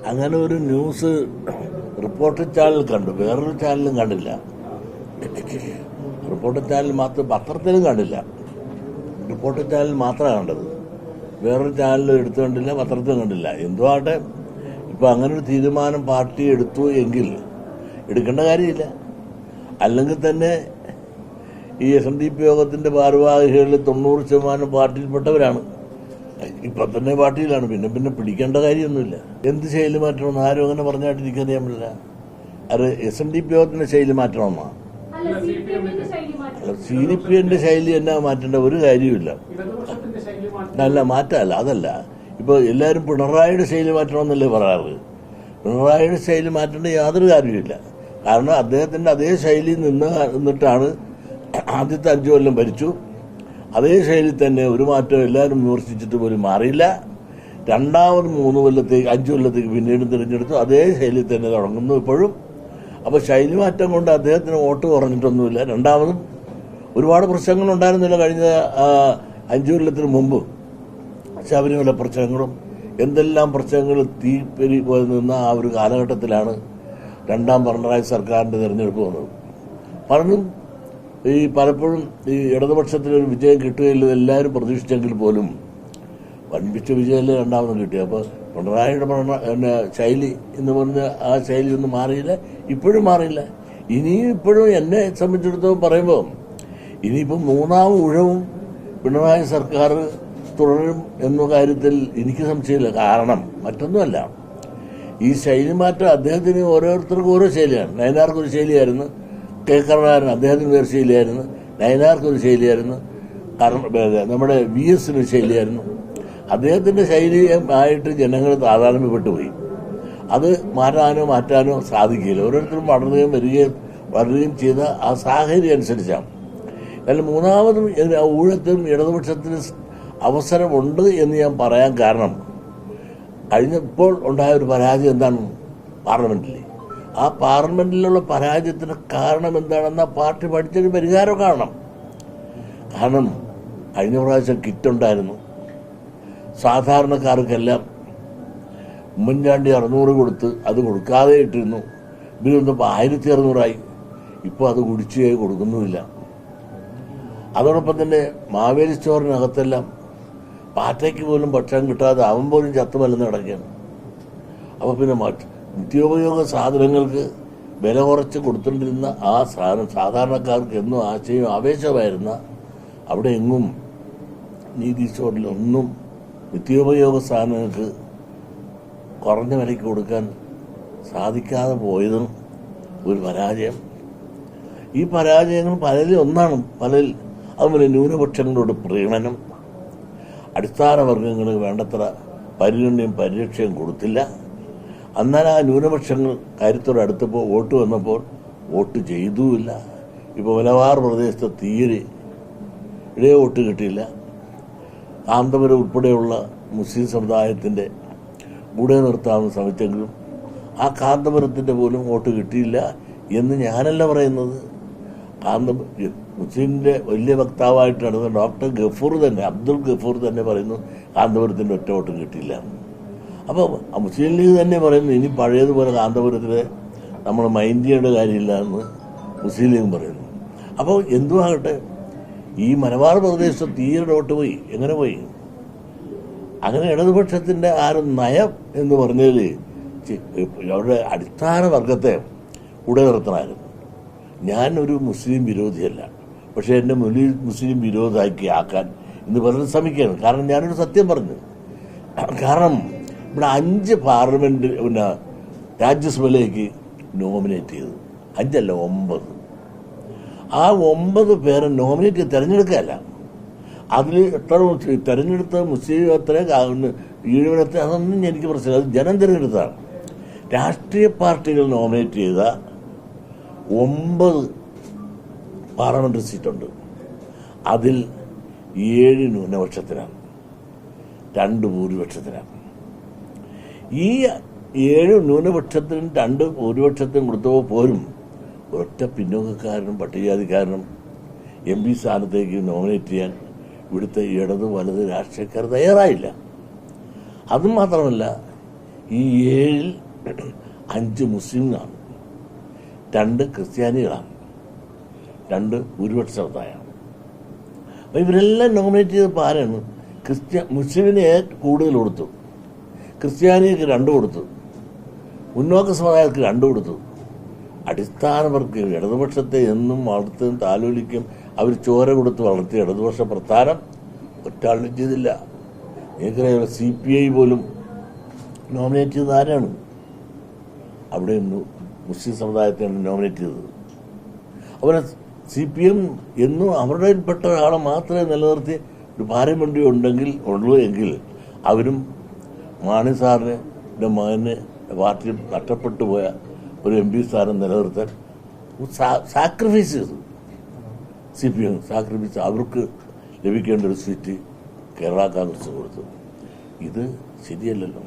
അങ്ങനെ ഒരു news reporter channel കണ്ടു, വേറൊരു ചാനലും കണ്ടില്ല. റിപ്പോർട്ടർ ചാനൽ മാത്രം, പത്രത്തിലും കണ്ടില്ല. റിപ്പോർട്ടർ ചാനൽ മാത്രമാണ് കണ്ടത്, വേറൊരു ചാനലും എടുത്തു കണ്ടില്ല, പത്രത്തിലും കണ്ടില്ല. എന്തുവാട്ടെ, ഇപ്പം അങ്ങനൊരു തീരുമാനം പാർട്ടി എടുത്തു എങ്കിൽ എടുക്കേണ്ട കാര്യമില്ല. അല്ലെങ്കിൽ തന്നെ ഈ SNDP യോഗത്തിന്റെ ഭാരവാഹികളിൽ 90% പാർട്ടിയിൽപ്പെട്ടവരാണ്. ഇപ്പം തന്നെ പാർട്ടിയിലാണ്, പിന്നെ പിടിക്കേണ്ട കാര്യമൊന്നുമില്ല. എന്ത് ശൈലി മാറ്റണമെന്ന് ആരും അങ്ങനെ പറഞ്ഞായിട്ടിരിക്കാൻ പറ്റില്ല. അത് SNDP യോഗത്തിന്റെ ശൈലി മാറ്റണമെന്നാ? CPMന്റെ ശൈലി എന്നാ മാറ്റേണ്ട ഒരു കാര്യമില്ല. അല്ല, മാറ്റമല്ല, അതല്ല. ഇപ്പോൾ എല്ലാവരും പിണറായിയുടെ ശൈലി മാറ്റണമെന്നല്ലേ പറയാറ്. പിണറായിയുടെ ശൈലി മാറ്റേണ്ട യാതൊരു കാര്യമില്ല. കാരണം അദ്ദേഹത്തിന്റെ അതേ ശൈലി നിന്നിട്ടാണ് ആദ്യത്തെ 5 കൊല്ലം ഭരിച്ചു. അതേ ശൈലി തന്നെ ഒരു മാറ്റം എല്ലാവരും വിമർശിച്ചിട്ട് പോലും മാറിയില്ല. രണ്ടാമത് 3 കൊല്ലത്തേക്ക് 5 കൊല്ലത്തേക്ക് പിന്നീട് തിരഞ്ഞെടുത്തു, അതേ ശൈലി തന്നെ തുടങ്ങുന്നു ഇപ്പോഴും. അപ്പോൾ ശൈലി മാറ്റം കൊണ്ട് അദ്ദേഹത്തിന് വോട്ട് കുറഞ്ഞിട്ടൊന്നുമില്ല. രണ്ടാമതും ഒരുപാട് പ്രശ്നങ്ങളുണ്ടായിരുന്നില്ല കഴിഞ്ഞ 5 കൊല്ലത്തിന് മുമ്പ്. ശബരിമല പ്രശ്നങ്ങളും എന്തെല്ലാം പ്രശ്നങ്ങൾ തീപ്പെരി പോയി നിന്ന ആ ഒരു കാലഘട്ടത്തിലാണ് രണ്ടാം പിണറായി സർക്കാരിന്റെ തെരഞ്ഞെടുപ്പ് വന്നത്. പറഞ്ഞു ഈ പലപ്പോഴും ഈ ഇടതുപക്ഷത്തിനൊരു വിജയം കിട്ടുകയില്ല എല്ലാവരും പ്രതീക്ഷിച്ചെങ്കിൽ പോലും വൻപിച്ച വിജയമല്ലേ രണ്ടാമതും കിട്ടി. അപ്പോൾ പിണറായിയുടെ ശൈലി എന്ന് പറഞ്ഞ ആ ശൈലി ഒന്നും മാറിയില്ല, ഇപ്പോഴും മാറിയില്ല. ഇനിയും ഇപ്പോഴും എന്നെ സംബന്ധിച്ചിടത്തോളം പറയുമ്പോൾ ഇനിയിപ്പം 3ാം ഊഴവും പിണറായി സർക്കാർ തുടരും എന്ന കാര്യത്തിൽ എനിക്ക് സംശയമില്ല. കാരണം മറ്റൊന്നുമല്ല, ഈ ശൈലി മാറ്റം അദ്ദേഹത്തിന് ഓരോരുത്തർക്കും ഓരോ ശൈലിയാണ്. നയനാർക്കൊരു ശൈലിയായിരുന്നു, കരുണാകരൻ അദ്ദേഹത്തിന് വേറെ ശൈലിയായിരുന്നു, നയനാർക്കൊരു ശൈലിയായിരുന്നു, നമ്മുടെ VS ഒരു ശൈലിയായിരുന്നു. അദ്ദേഹത്തിന്റെ ശൈലിയായിട്ട് ജനങ്ങൾ താതാത്മ്യപ്പെട്ടു പോയി. അത് മാറ്റാനോ സാധിക്കില്ല. ഓരോരുത്തരും വളരുകയും ചെയ്ത ആ സാഹചര്യം അനുസരിച്ചാണ്. എന്നാൽ 3ാമതും ഊഴത്തിനും ഇടതുപക്ഷത്തിന് അവസരമുണ്ട് എന്ന് ഞാൻ പറയാൻ കാരണം ഇപ്പോൾ ഉണ്ടായ ഒരു പരാജയം എന്താണ്? പാർലമെന്റിൽ. ആ പാർലമെന്റിലുള്ള പരാജയത്തിന് കാരണം എന്താണെന്ന പാർട്ടി പഠിച്ചൊരു പരിഹാരം കാണണം. കാരണം കഴിഞ്ഞ പ്രാവശ്യം കിറ്റുണ്ടായിരുന്നു, സാധാരണക്കാർക്കെല്ലാം ഉമ്മൻചാണ്ടി 600 കൊടുത്ത് അത് കൊടുക്കാതെ ഇട്ടിരുന്നു. ഇതിലൊന്നിപ്പോൾ 1600 ഇപ്പോൾ അത് കുടിശ്ശികയായി കൊടുക്കുന്നുമില്ല. അതോടൊപ്പം തന്നെ മാവേലി സ്റ്റോറിനകത്തെല്ലാം പാറ്റയ്ക്ക് പോലും ഭക്ഷണം കിട്ടാതെ അവൻ പോലും ചത്തുമല്ലെന്ന് കിടക്കുകയാണ്. അപ്പോൾ പിന്നെ നിത്യോപയോഗ സാധനങ്ങൾക്ക് വില കുറച്ച് കൊടുത്തുകൊണ്ടിരുന്ന ആ സാധനം സാധാരണക്കാർക്ക് എന്നും ആശയം ആവേശമായിരുന്ന അവിടെ എങ്ങും നീതി സ്റ്റോറിലൊന്നും നിത്യോപയോഗ സാധനങ്ങൾക്ക് കുറഞ്ഞ വിലയ്ക്ക് കൊടുക്കാൻ സാധിക്കാതെ പോയതും ഒരു പരാജയം. ഈ പരാജയങ്ങൾ പലരിൽ ഒന്നാണ്. അതുപോലെ ന്യൂനപക്ഷങ്ങളോട് പ്രീണനം, അടിസ്ഥാന വർഗങ്ങൾക്ക് വേണ്ടത്ര പരിരക്ഷയും കൊടുത്തില്ല. എന്നാൽ ആ ന്യൂനപക്ഷങ്ങൾ കാര്യത്തോട് അടുത്തപ്പോൾ വോട്ട് വന്നപ്പോൾ വോട്ട് ചെയ്തുമില്ല. ഇപ്പോൾ മലബാർ പ്രദേശത്തെ തീരെ വോട്ട് കിട്ടിയില്ല. കാന്തപുരം ഉൾപ്പെടെയുള്ള മുസ്ലിം സമുദായത്തിൻ്റെ കൂടെ നിർത്താമെന്ന് ശ്രമിച്ചെങ്കിലും ആ കാന്തപുരത്തിൻ്റെ പോലും വോട്ട് കിട്ടിയില്ല എന്ന് ഞാനല്ല പറയുന്നത്. മുസ്ലിമിൻ്റെ വലിയ വക്താവായിട്ട് നടന്ന ഡോക്ടർ ഗഫൂർ തന്നെ, അബ്ദുൾ ഗഫൂർ തന്നെ പറയുന്നു കാന്തപുരത്തിൻ്റെ ഒറ്റ വോട്ടും കിട്ടിയില്ല. അപ്പോൾ മുസ്ലിം ലീഗ് തന്നെ പറയുന്നു ഇനി പഴയതുപോലെ കാന്തപുരത്തിലെ നമ്മൾ മൈൻഡ് ചെയ്യേണ്ട കാര്യമില്ല എന്ന് മുസ്ലിം ലീഗും പറയുന്നു. അപ്പോൾ എന്തുവാകട്ടെ, ഈ മലബാർ പ്രദേശത്ത് തീരെ വോട്ട് പോയി. എങ്ങനെ പോയി? അങ്ങനെ ഇടതുപക്ഷത്തിൻ്റെ നയം എന്ന് പറഞ്ഞാൽ അവരുടെ അടിസ്ഥാന വർഗത്തെ കൂടെ നിർത്തണമായിരുന്നു. ഞാനൊരു മുസ്ലിം വിരോധിയല്ല, പക്ഷേ എന്നെ മുസ്ലിം വിരോധാക്കാൻ ഇന്ന് പലരും ശ്രമിക്കുകയാണ്. കാരണം ഞാനൊരു സത്യം പറഞ്ഞു. കാരണം ഇവിടെ 5 പാർലമെന്റ് രാജ്യസഭയിലേക്ക് നോമിനേറ്റ് ചെയ്തു. 5 അല്ല 9. ആ 9 പേരെ നോമിനേറ്റ് തിരഞ്ഞെടുക്കുകയല്ല. അതിൽ എത്ര തിരഞ്ഞെടുത്ത മുസ്ലിം എത്ര ഈഴവനത്ര അതൊന്നും എനിക്ക് പ്രശ്നമില്ല. അത് ജനം തിരഞ്ഞെടുത്താണ്. രാഷ്ട്രീയ പാർട്ടികൾ നോമിനേറ്റ് ചെയ്ത 9 പാർലമെന്ററി സീറ്റുണ്ട്. അതിൽ 7 ന്യൂനപക്ഷത്തിനാണ്, 2 ഭൂരിപക്ഷത്തിനാണ്. ഈ 7 ന്യൂനപക്ഷത്തിനും 2 ഭൂരിപക്ഷത്തിനും കൊടുത്തപ്പോൾ പോലും ഒറ്റ പിന്നോക്കക്കാരനും പട്ടികജാതിക്കാരനും MP സ്ഥാനത്തേക്ക് നോമിനേറ്റ് ചെയ്യാൻ ഇവിടുത്തെ ഇടത് വലത് രാഷ്ട്രീയക്കാർ തയ്യാറായില്ല. അതുമാത്രമല്ല, ഈ 7-ൽ 5 മുസ്ലിങ്ങളാണ്, 2 ക്രിസ്ത്യാനികളാണ്, 2 ഭൂരിപക്ഷ സമുദായമാണ്. അപ്പം ഇവരെല്ലാം നോമിനേറ്റ് ചെയ്തപ്പോൾ ആരാണ്? മുസ്ലിമിനെ കൂടുതൽ കൊടുത്തു, ക്രിസ്ത്യാനിക്ക് 2 കൊടുത്തു, മുന്നോക്ക സമുദായർക്ക് 2 കൊടുത്തു. അടിസ്ഥാനവർക്ക് ഇടതുപക്ഷത്തെ എന്നും വളർത്തും താലോലിക്കും അവർ ചോര കൊടുത്ത് വളർത്തിയ ഇടതുപക്ഷ പ്രസ്ഥാനം ഒറ്റാളും ചെയ്തില്ല. നിങ്ങൾക്കറിയാം, CPI പോലും നോമിനേറ്റ് ചെയ്തത് ആരാണ്? അവിടെ മുസ്ലിം സമുദായത്തെയാണ് നോമിനേറ്റ് ചെയ്തത്. അതുപോലെ CPM എന്നും അവരുടെ പെട്ട ഒരാളെ മാത്രമേ നിലനിർത്തി ഒരു പാർലമെന്റ് ഉള്ളൂ എങ്കിൽ അവരും മാണി സാറിൻ്റെ മകന് പാർട്ടി നഷ്ടപ്പെട്ടു പോയ ഒരു MP സ്ഥാനം നിലനിർത്താൻ സാക്രിഫൈസ് ചെയ്തു. CPM സാക്രിഫൈസ് അവർക്ക് ലഭിക്കേണ്ട ഒരു സീറ്റ് കേരള കോൺഗ്രസ് കൊടുത്തു. ഇത് ശരിയല്ലല്ലോ.